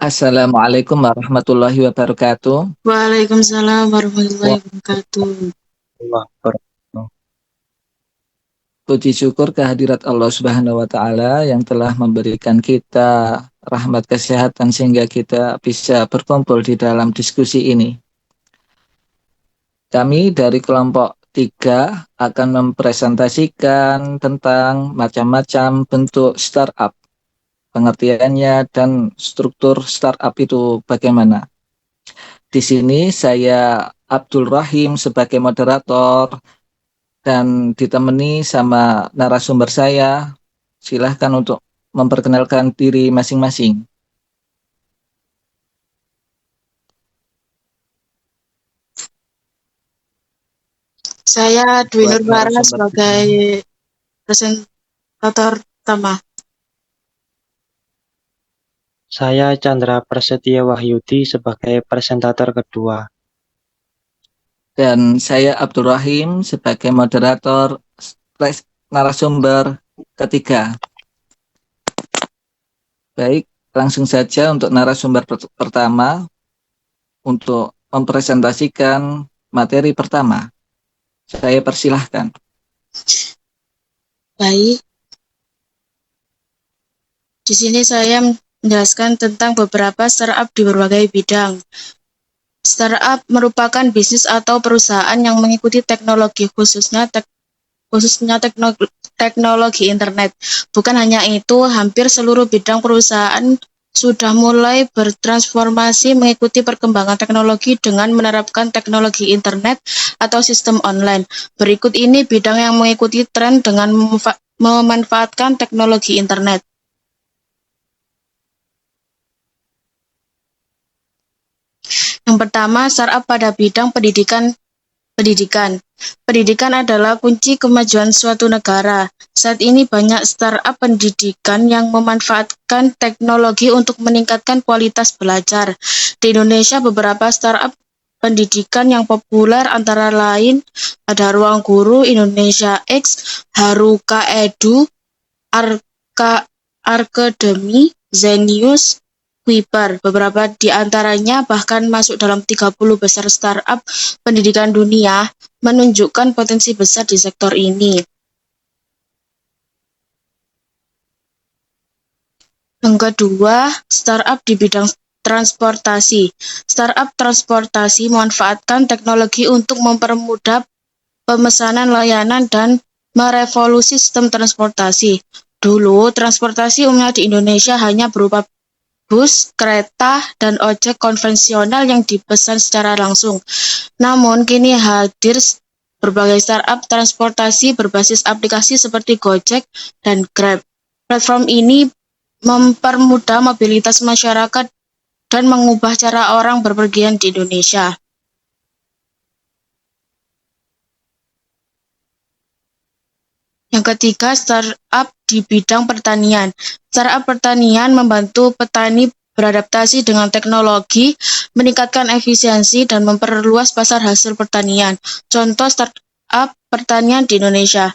Assalamualaikum warahmatullahi wabarakatuh. Waalaikumsalam warahmatullahi wabarakatuh. Allah wabarakatuh. Puji syukur kehadirat Allah Subhanahu wa taala yang telah memberikan kita rahmat kesehatan sehingga kita bisa berkumpul di dalam diskusi ini. Kami dari kelompok 3 akan mempresentasikan tentang macam-macam bentuk startup, pengertiannya dan struktur startup itu bagaimana. Di sini saya Abdul Rahim sebagai moderator dan ditemani sama narasumber saya. Silahkan untuk memperkenalkan diri masing-masing. Saya Dwi Buat Nurmara narasumber sebagai presentator utama. Saya Chandra Prasetya Wahyudi sebagai presentator kedua. dan saya Abdul Rahim sebagai moderator narasumber ketiga. Baik, langsung saja untuk narasumber pertama untuk mempresentasikan materi pertama. Saya persilahkan. Baik. Di sini saya menjelaskan tentang beberapa startup di berbagai bidang. Startup merupakan bisnis atau perusahaan yang mengikuti teknologi khususnya teknologi internet. Bukan hanya itu, hampir seluruh bidang perusahaan sudah mulai bertransformasi mengikuti perkembangan teknologi dengan menerapkan teknologi internet atau sistem online. Berikut ini bidang yang mengikuti tren dengan memanfaatkan teknologi internet. Yang pertama, startup pada bidang pendidikan. Pendidikan adalah kunci kemajuan suatu negara. Saat ini banyak startup pendidikan yang memanfaatkan teknologi untuk meningkatkan kualitas belajar. Di Indonesia, beberapa startup pendidikan yang populer antara lain ada Ruang Guru, Indonesia X, Haruka Edu, Arkademi, Zenius, Kuiper. Beberapa di antaranya bahkan masuk dalam 30 besar startup pendidikan dunia, menunjukkan potensi besar di sektor ini. Yang kedua, startup di bidang transportasi. Startup transportasi memanfaatkan teknologi untuk mempermudah pemesanan layanan dan merevolusi sistem transportasi. Dulu, transportasi umumnya di Indonesia hanya berupa bus, kereta, dan ojek konvensional yang dipesan secara langsung. Namun, kini hadir berbagai startup transportasi berbasis aplikasi seperti Gojek dan Grab. Platform ini mempermudah mobilitas masyarakat dan mengubah cara orang berpergian di Indonesia. Yang ketiga, startup di bidang pertanian. Startup pertanian membantu petani beradaptasi dengan teknologi, meningkatkan efisiensi, dan memperluas pasar hasil pertanian. Contoh startup pertanian di Indonesia.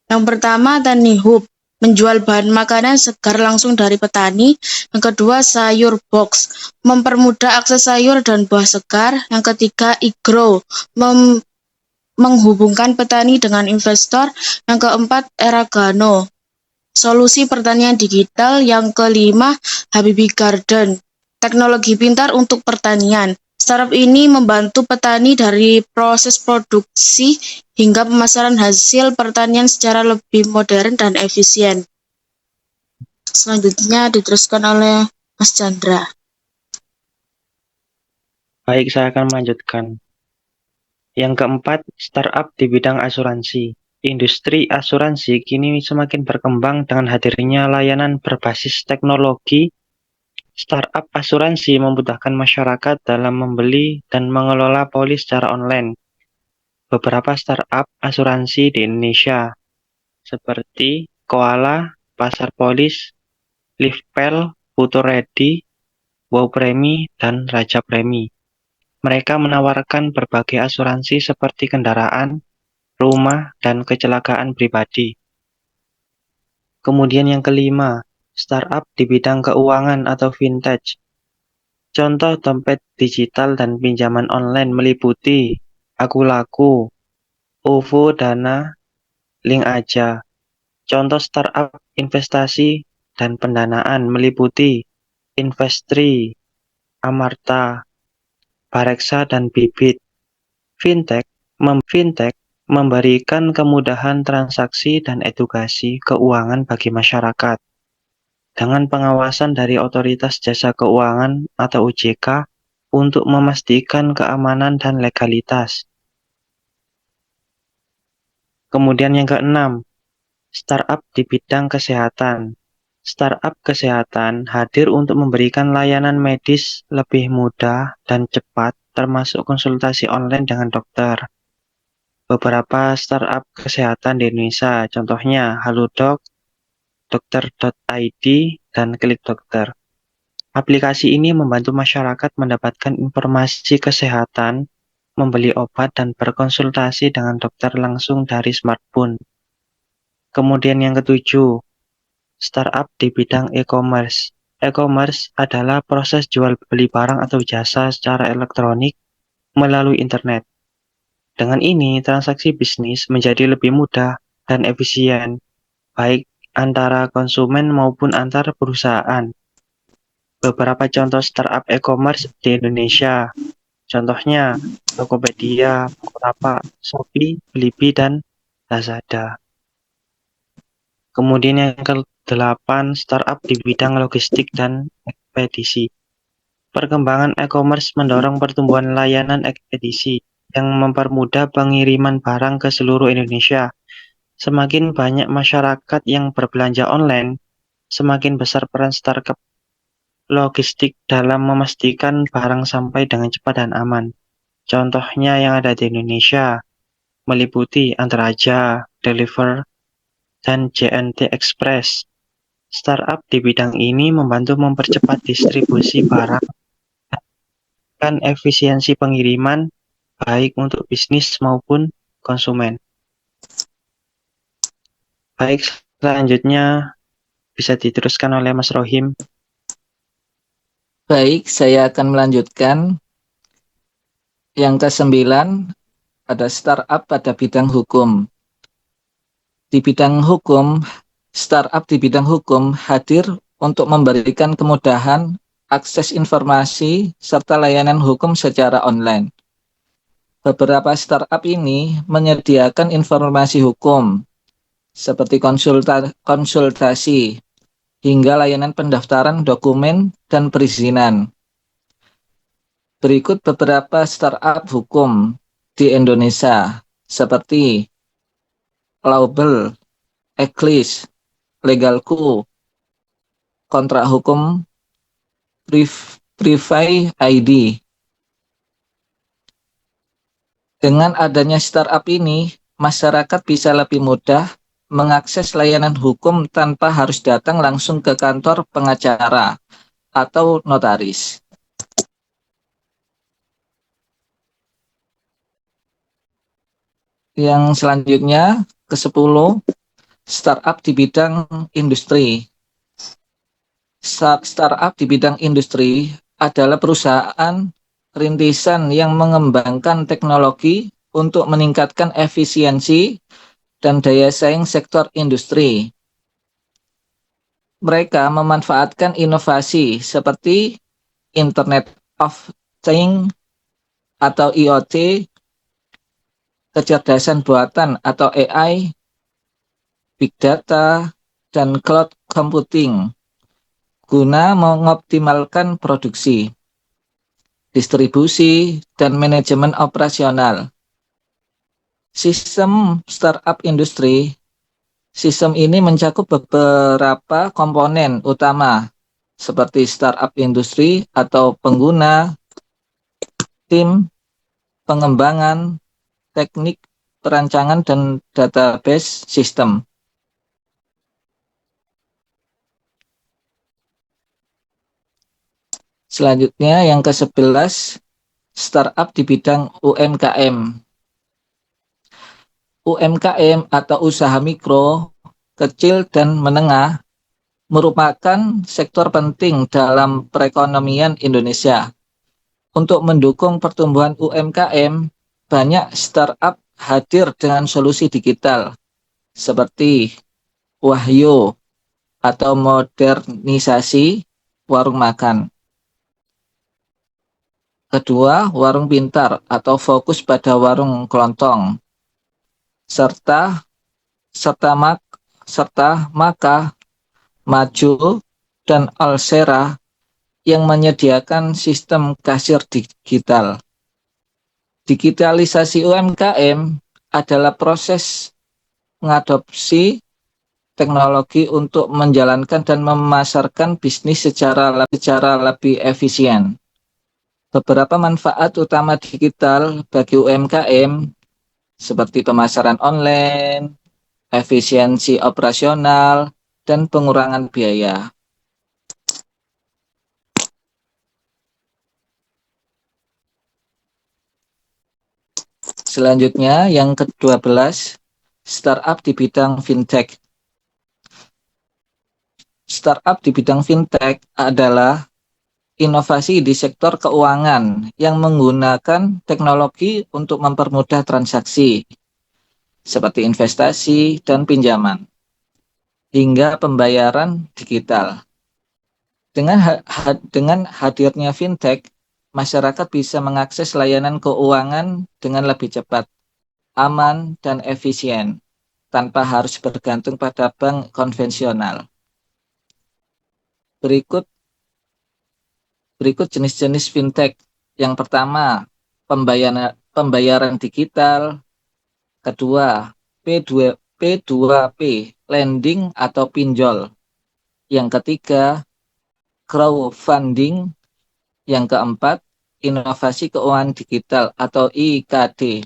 Yang pertama, Tani Hub, menjual bahan makanan segar langsung dari petani. Yang kedua, Sayur Box, mempermudah akses sayur dan buah segar. Yang ketiga, iGrow, menghubungkan petani dengan investor. Yang keempat, Eragano, solusi pertanian digital. Yang kelima, Habibi Garden, teknologi pintar untuk pertanian. Startup ini membantu petani dari proses produksi hingga pemasaran hasil pertanian secara lebih modern dan efisien. Selanjutnya diteruskan oleh Mas Chandra. Baik, saya akan melanjutkan. Yang keempat, startup di bidang asuransi. Industri asuransi kini semakin berkembang dengan hadirnya layanan berbasis teknologi. Startup asuransi memudahkan masyarakat dalam membeli dan mengelola polis secara online. Beberapa startup asuransi di Indonesia seperti Koala, Pasar Polis, Livepel, Future Ready, Wow Premi, dan Raja Premi. Mereka menawarkan berbagai asuransi seperti kendaraan, rumah, dan kecelakaan pribadi. Kemudian yang kelima, startup di bidang keuangan atau fintech. Contoh dompet digital dan pinjaman online meliputi Akulaku, OVO Dana, Link Aja. Contoh startup investasi dan pendanaan meliputi Investri, Amarta, Bareksa, dan Bibit. Fintech memberikan kemudahan transaksi dan edukasi keuangan bagi masyarakat. Dengan pengawasan dari Otoritas Jasa Keuangan atau OJK untuk memastikan keamanan dan legalitas. Kemudian yang keenam, startup di bidang kesehatan. Startup kesehatan hadir untuk memberikan layanan medis lebih mudah dan cepat, termasuk konsultasi online dengan dokter. Beberapa startup kesehatan di Indonesia, contohnya Halodoc, dokter.id, dan Klik Dokter. Aplikasi ini membantu masyarakat mendapatkan informasi kesehatan, membeli obat, dan berkonsultasi dengan dokter langsung dari smartphone. Kemudian yang ketujuh, startup di bidang e-commerce. E-commerce adalah proses jual beli barang atau jasa secara elektronik melalui internet. Dengan ini, transaksi bisnis menjadi lebih mudah dan efisien, baik antara konsumen maupun antar perusahaan. Beberapa contoh startup e-commerce di Indonesia, contohnya Tokopedia, Bukalapak, Shopee, Blibli, dan Lazada. Kemudian yang ke-8, startup di bidang logistik dan ekspedisi. Perkembangan e-commerce mendorong pertumbuhan layanan ekspedisi yang mempermudah pengiriman barang ke seluruh Indonesia. Semakin banyak masyarakat yang berbelanja online, semakin besar peran startup logistik dalam memastikan barang sampai dengan cepat dan aman. Contohnya yang ada di Indonesia meliputi Antaraja, Deliver, dan JNT Express. Startup di bidang ini membantu mempercepat distribusi barang dan efisiensi pengiriman baik untuk bisnis maupun konsumen. Baik, selanjutnya bisa diteruskan oleh Mas Rohim. Baik, saya akan melanjutkan. Yang ke-9 ada startup pada bidang hukum. Di bidang hukum, startup di bidang hukum hadir untuk memberikan kemudahan akses informasi serta layanan hukum secara online. Beberapa startup ini menyediakan informasi hukum seperti konsultasi hingga layanan pendaftaran dokumen dan perizinan. Berikut beberapa startup hukum di Indonesia seperti Lawbel, Eklis, Legalku, Kontrak Hukum, Privai ID. Dengan adanya startup ini, masyarakat bisa lebih mudah mengakses layanan hukum tanpa harus datang langsung ke kantor pengacara atau notaris. Yang selanjutnya, ke-10, startup di bidang industri. Startup di bidang industri adalah perusahaan rintisan yang mengembangkan teknologi untuk meningkatkan efisiensi dan daya saing sektor industri. Mereka memanfaatkan inovasi seperti Internet of Things atau IoT, kecerdasan buatan atau AI, Big Data, dan Cloud Computing guna mengoptimalkan produksi, distribusi, dan manajemen operasional. Sistem startup industri, sistem ini mencakup beberapa komponen utama seperti startup industri atau pengguna, tim, pengembangan, teknik, perancangan, dan database sistem. Selanjutnya yang ke-11, startup di bidang UMKM. UMKM atau usaha mikro, kecil, dan menengah merupakan sektor penting dalam perekonomian Indonesia. Untuk mendukung pertumbuhan UMKM, banyak startup hadir dengan solusi digital seperti Wahyo atau modernisasi warung makan. Kedua, warung pintar atau fokus pada warung kelontong. Serta Maka, Maju, dan Alsera yang menyediakan sistem kasir digital. Digitalisasi UMKM adalah proses mengadopsi teknologi untuk menjalankan dan memasarkan bisnis secara lebih efisien. Beberapa manfaat utama digital bagi UMKM seperti pemasaran online, efisiensi operasional, dan pengurangan biaya. Selanjutnya, yang ke-12, startup di bidang fintech. Startup di bidang fintech adalah inovasi di sektor keuangan yang menggunakan teknologi untuk mempermudah transaksi, seperti investasi dan pinjaman, hingga pembayaran digital. Dengan hadirnya fintech, masyarakat bisa mengakses layanan keuangan dengan lebih cepat, aman, dan efisien, tanpa harus bergantung pada bank konvensional. Berikut jenis-jenis fintech. Yang pertama, pembayaran digital. Kedua, P2P, lending atau pinjol. Yang ketiga, crowdfunding. Yang keempat, inovasi keuangan digital atau IKD.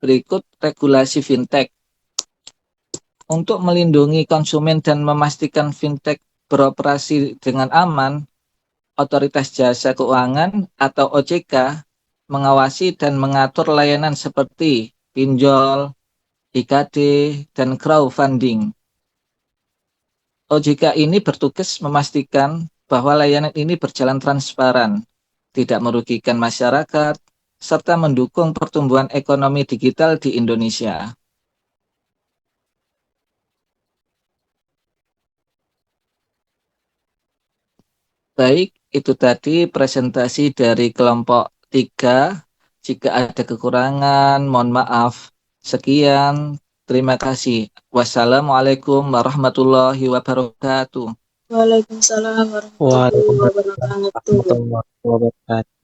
Berikut regulasi fintech. Untuk melindungi konsumen dan memastikan fintech beroperasi dengan aman, Otoritas Jasa Keuangan atau OJK mengawasi dan mengatur layanan seperti pinjol, IKD, dan crowdfunding. OJK ini bertugas memastikan bahwa layanan ini berjalan transparan, tidak merugikan masyarakat, serta mendukung pertumbuhan ekonomi digital di Indonesia. Baik, itu tadi presentasi dari kelompok 3. Jika ada kekurangan, mohon maaf. Sekian, terima kasih. Wassalamualaikum warahmatullahi wabarakatuh. Waalaikumsalam warahmatullahi Waalaikumsalam wabarakatuh. warahmatullahi wabarakatuh.